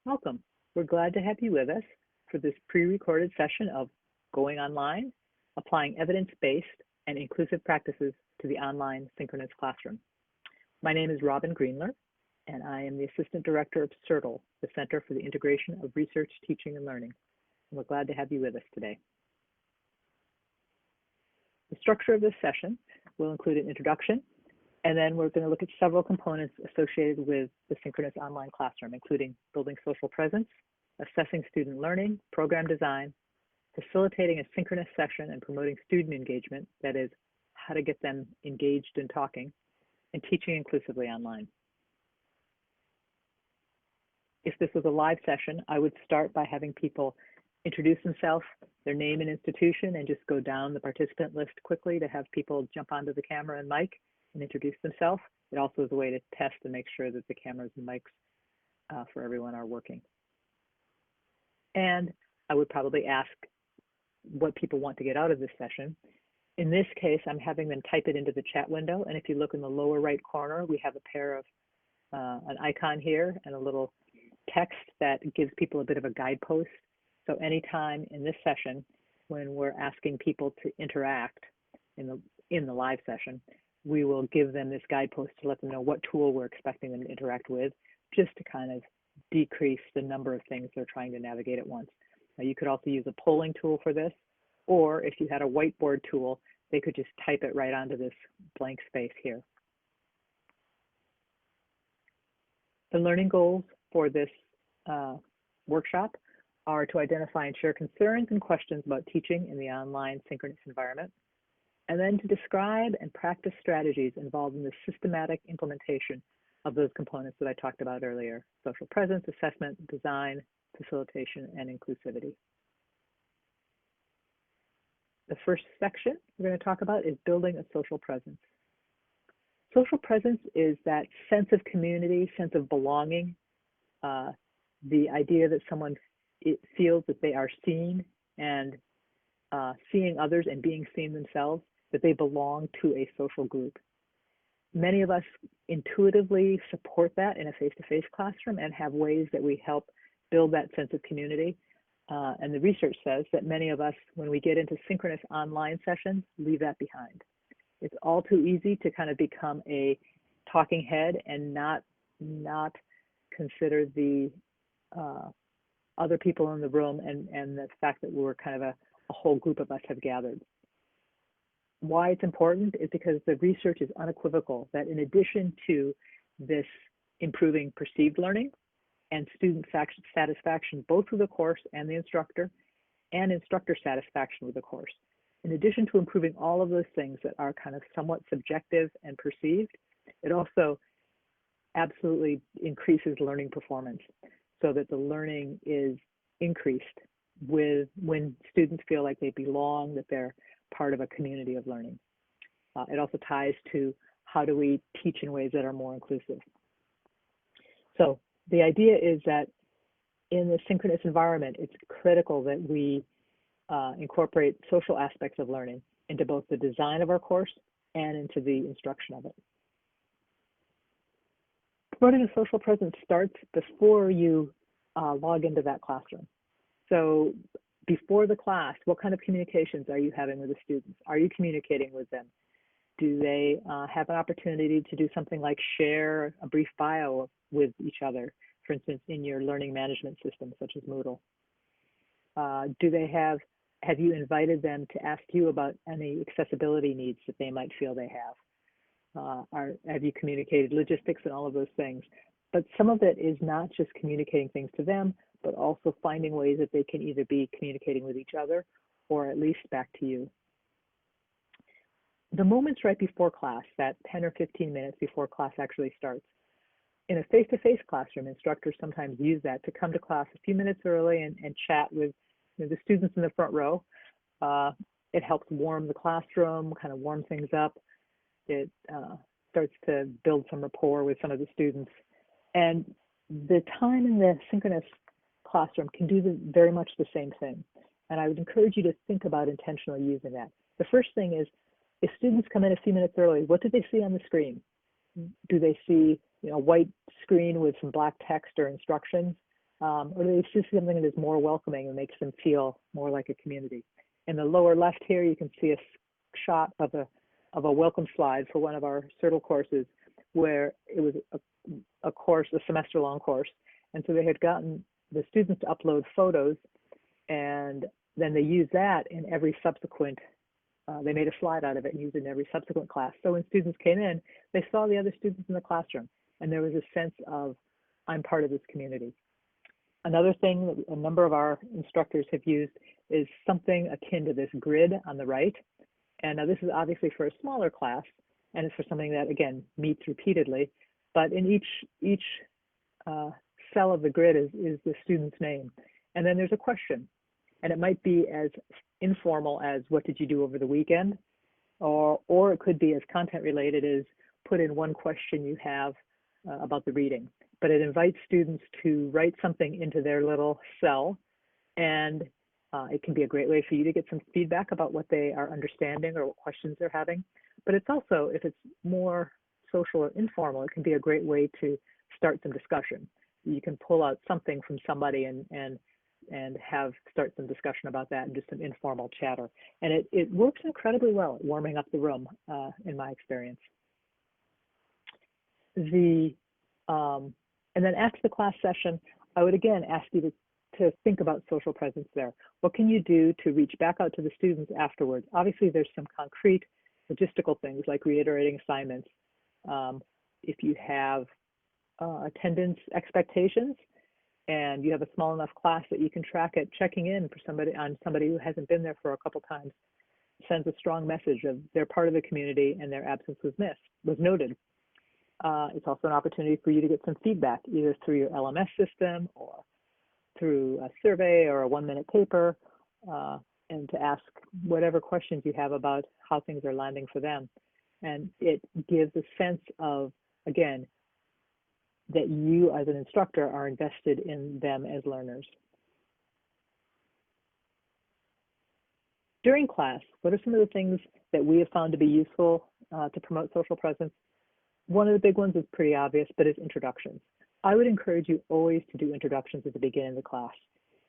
Welcome. We're glad to have you with us for this pre-recorded session of Going Online, Applying Evidence-Based and Inclusive Practices to the Online Synchronous Classroom. My name is Robin Greenler, and I am the Assistant Director of CIRTL, the Center for the Integration of Research, Teaching, and Learning. And we're glad to have you with us today. The structure of this session will include an introduction, and then we're going to look at several components associated with the synchronous online classroom, including building social presence, assessing student learning, program design, facilitating a synchronous session and promoting student engagement, that is, how to get them engaged in talking, and teaching inclusively online. If this was a live session, I would start by having people introduce themselves, their name and institution, and just go down the participant list quickly to have people jump onto the camera and mic and introduce themselves. It also is a way to test and make sure that the cameras and mics for everyone are working. And I would probably ask what people want to get out of this session. In this case, I'm having them type it into the chat window. And if you look in the lower right corner, we have a pair of an icon here and a little text that gives people a bit of a guidepost. So anytime in this session, when we're asking people to interact in the live session, we will give them this guidepost to let them know what tool we're expecting them to interact with, just to kind of decrease the number of things they're trying to navigate at once. Now, you could also use a polling tool for this, or if you had a whiteboard tool, they could just type it right onto this blank space here. The learning goals for this workshop are to identify and share concerns and questions about teaching in the online synchronous environment, and then to describe and practice strategies involved in the systematic implementation of those components that I talked about earlier: social presence, assessment, design, facilitation, and inclusivity. The first section we're going to talk about is building a social presence. Social presence is that sense of community, sense of belonging, the idea that someone feels that they are seen and seeing others and being seen themselves, that they belong to a social group. Many of us intuitively support that in a face-to-face classroom and have ways that we help build that sense of community. And the research says that many of us, when we get into synchronous online sessions, leave that behind. It's all too easy to kind of become a talking head and not consider the other people in the room and the fact that we're kind of a whole group of us have gathered. Why it's important is because the research is unequivocal that in addition to this improving perceived learning and student satisfaction, both with the course and the instructor, and instructor satisfaction with the course, in addition to improving all of those things that are kind of somewhat subjective and perceived, it also absolutely increases learning performance, so that the learning is increased when students feel like they belong, that they're part of a community of learning. It also ties to how do we teach in ways that are more inclusive. So the idea is that in the synchronous environment, it's critical that we incorporate social aspects of learning into both the design of our course and into the instruction of it. Promoting a social presence starts before you log into that classroom. So before the class, what kind of communications are you having with the students? Are you communicating with them? Do they have an opportunity to do something like share a brief bio with each other, for instance, in your learning management system, such as Moodle? Have you invited them to ask you about any accessibility needs that they might feel they have? Have you communicated logistics and all of those things? But some of it is not just communicating things to them, but also finding ways that they can either be communicating with each other or at least back to you. The moments right before class, that 10 or 15 minutes before class actually starts, in a face-to-face classroom, instructors sometimes use that to come to class a few minutes early and chat with the students in the front row. It helps warm the classroom, kind of warm things up. It starts to build some rapport with some of the students. And the time in the synchronous classroom can do very much the same thing. And I would encourage you to think about intentionally using that. The first thing is, if students come in a few minutes early, what do they see on the screen? Do they see a white screen with some black text or instructions? or they see something that is more welcoming and makes them feel more like a community. In the lower left here, you can see a shot of a welcome slide for one of our CIRTL courses, where it was a course, a semester-long course, and so they had gotten the students to upload photos, and then they used that in every subsequent. They made a slide out of it and used it in every subsequent class. So when students came in, they saw the other students in the classroom, and there was a sense of, I'm part of this community. Another thing that a number of our instructors have used is something akin to this grid on the right. And now this is obviously for a smaller class, and it's for something that, again, meets repeatedly. But in each cell of the grid is the student's name. And then there's a question. And it might be as informal as, what did you do over the weekend? Or it could be as content related as, put in one question you have about the reading. But it invites students to write something into their little cell, and it can be a great way for you to get some feedback about what they are understanding or what questions they're having. But it's also, if it's more social or informal, it can be a great way to start some discussion. You can pull out something from somebody and start some discussion about that, and just some informal chatter. And it works incredibly well at warming up the room, in my experience. And then after the class session, I would again ask you to think about social presence there. What can you do to reach back out to the students afterwards? Obviously, there's some concrete logistical things like reiterating assignments. If you have attendance expectations and you have a small enough class that you can track it, checking in for somebody who hasn't been there for a couple times sends a strong message of they're part of the community and their absence was noted. It's also an opportunity for you to get some feedback, either through your LMS system or through a survey or a 1-minute paper, and to ask whatever questions you have about how things are landing for them. And it gives a sense of, again, that you as an instructor are invested in them as learners. During class, what are some of the things that we have found to be useful to promote social presence? One of the big ones is pretty obvious, but it's introductions. I would encourage you always to do introductions at the beginning of the class.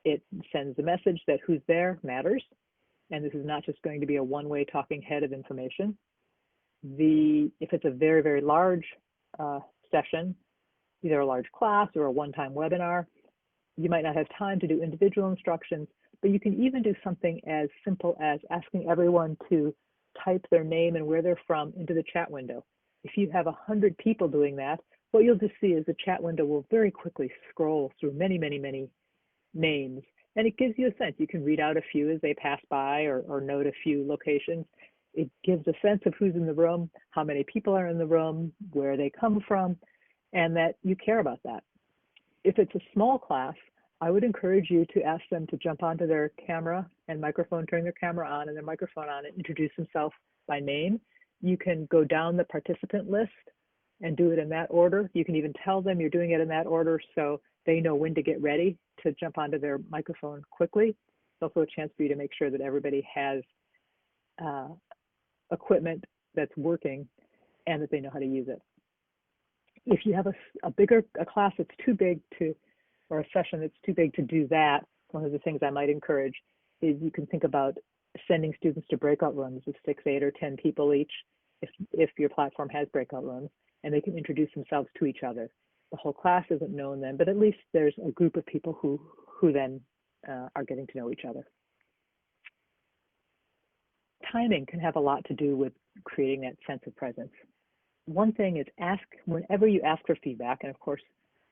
It sends the message that who's there matters, and this is not just going to be a one-way talking head of information. If it's a very, very large session, either a large class or a one-time webinar, you might not have time to do individual instructions, but you can even do something as simple as asking everyone to type their name and where they're from into the chat window. If you have 100 people doing that, what you'll just see is the chat window will very quickly scroll through many, many, many names. And it gives you a sense. You can read out a few as they pass by, or note a few locations. It gives a sense of who's in the room, how many people are in the room, where they come from, and that you care about that. If it's a small class, I would encourage you to ask them to jump onto their camera and microphone, turn their camera on and their microphone on, and introduce themselves by name. You can go down the participant list and do it in that order. You can even tell them you're doing it in that order so they know when to get ready to jump onto their microphone quickly. It's also a chance for you to make sure that everybody has equipment that's working and that they know how to use it. If you have a class that's too big to, or a session that's too big to do that, one of the things I might encourage is you can think about sending students to breakout rooms of 6, 8, or 10 people each, if your platform has breakout rooms, and they can introduce themselves to each other. The whole class isn't known then, but at least there's a group of people who then are getting to know each other. Timing can have a lot to do with creating that sense of presence. One thing is whenever you ask for feedback, and of course,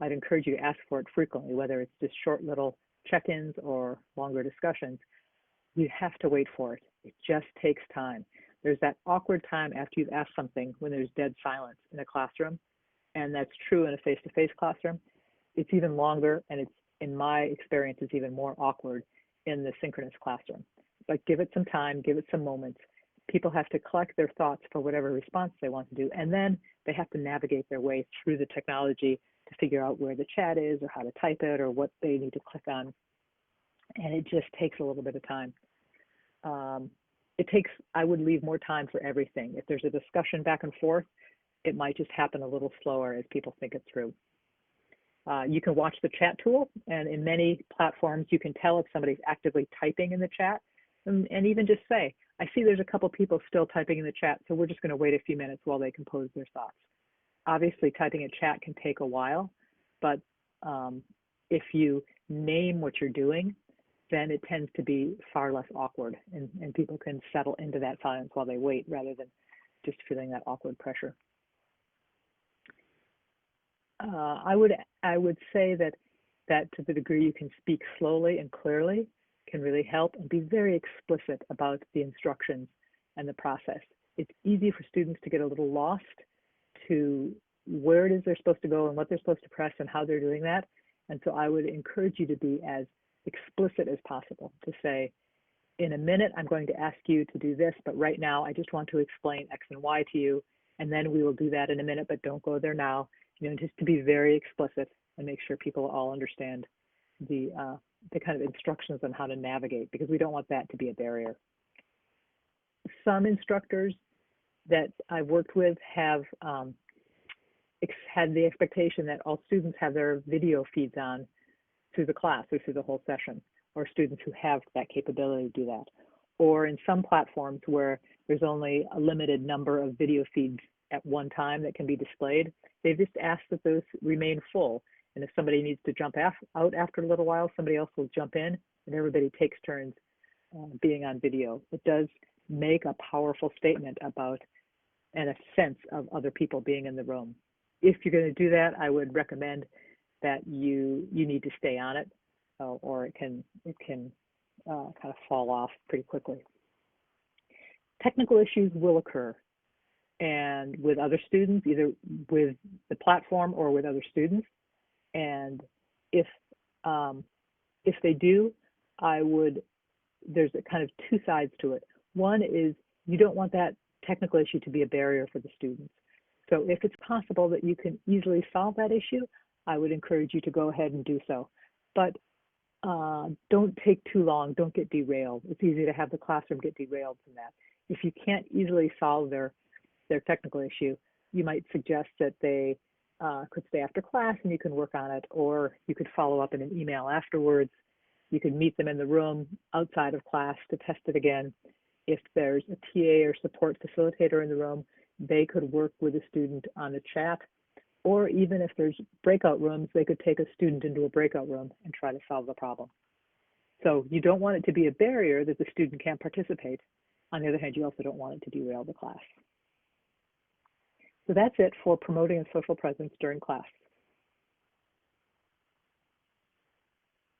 I'd encourage you to ask for it frequently, whether it's just short little check-ins or longer discussions, you have to wait for it. It just takes time. There's that awkward time after you've asked something when there's dead silence in a classroom, and that's true in a face-to-face classroom. It's even longer, and it's, in my experience, it's even more awkward in the synchronous classroom. But give it some time, give it some moments. People have to collect their thoughts for whatever response they want to do, and then they have to navigate their way through the technology to figure out where the chat is or how to type it or what they need to click on. And it just takes a little bit of time. I would leave more time for everything. If there's a discussion back and forth, it might just happen a little slower as people think it through. You can watch the chat tool, and in many platforms, you can tell if somebody's actively typing in the chat, and even just say, I see there's a couple people still typing in the chat, so we're just going to wait a few minutes while they compose their thoughts. Obviously, typing a chat can take a while, but if you name what you're doing, then it tends to be far less awkward, and people can settle into that silence while they wait rather than just feeling that awkward pressure. I would say that to the degree you can speak slowly and clearly can really help, and be very explicit about the instructions and the process. It's easy for students to get a little lost to where it is they're supposed to go and what they're supposed to press and how they're doing that. And so I would encourage you to be as explicit as possible, to say, in a minute, I'm going to ask you to do this, but right now I just want to explain X and Y to you, and then we will do that in a minute, but don't go there now. You know, just to be very explicit and make sure people all understand the kind of instructions on how to navigate, because we don't want that to be a barrier. Some instructors that I've worked with have had the expectation that all students have their video feeds on through the class or through the whole session, or students who have that capability to do that. Or in some platforms where there's only a limited number of video feeds at one time that can be displayed, they've just asked that those remain full. And if somebody needs to jump out after a little while, somebody else will jump in, and everybody takes turns being on video. It does make a powerful statement about and a sense of other people being in the room. If you're going to do that, I would recommend that you need to stay on it, or it can kind of fall off pretty quickly. Technical issues will occur, and with other students, either with the platform or with other students. And if they do, there's a kind of two sides to it. One is you don't want that technical issue to be a barrier for the students. So if it's possible that you can easily solve that issue, I would encourage you to go ahead and do so. But don't take too long, don't get derailed. It's easy to have the classroom get derailed from that. If you can't easily solve their technical issue, you might suggest that they could stay after class and you can work on it, or you could follow up in an email afterwards. You could meet them in the room outside of class to test it again. If there's a TA or support facilitator in the room, they could work with a student on the chat, or even if there's breakout rooms, they could take a student into a breakout room and try to solve the problem. So you don't want it to be a barrier that the student can't participate. On the other hand, you also don't want it to derail the class. So that's it for promoting a social presence during class.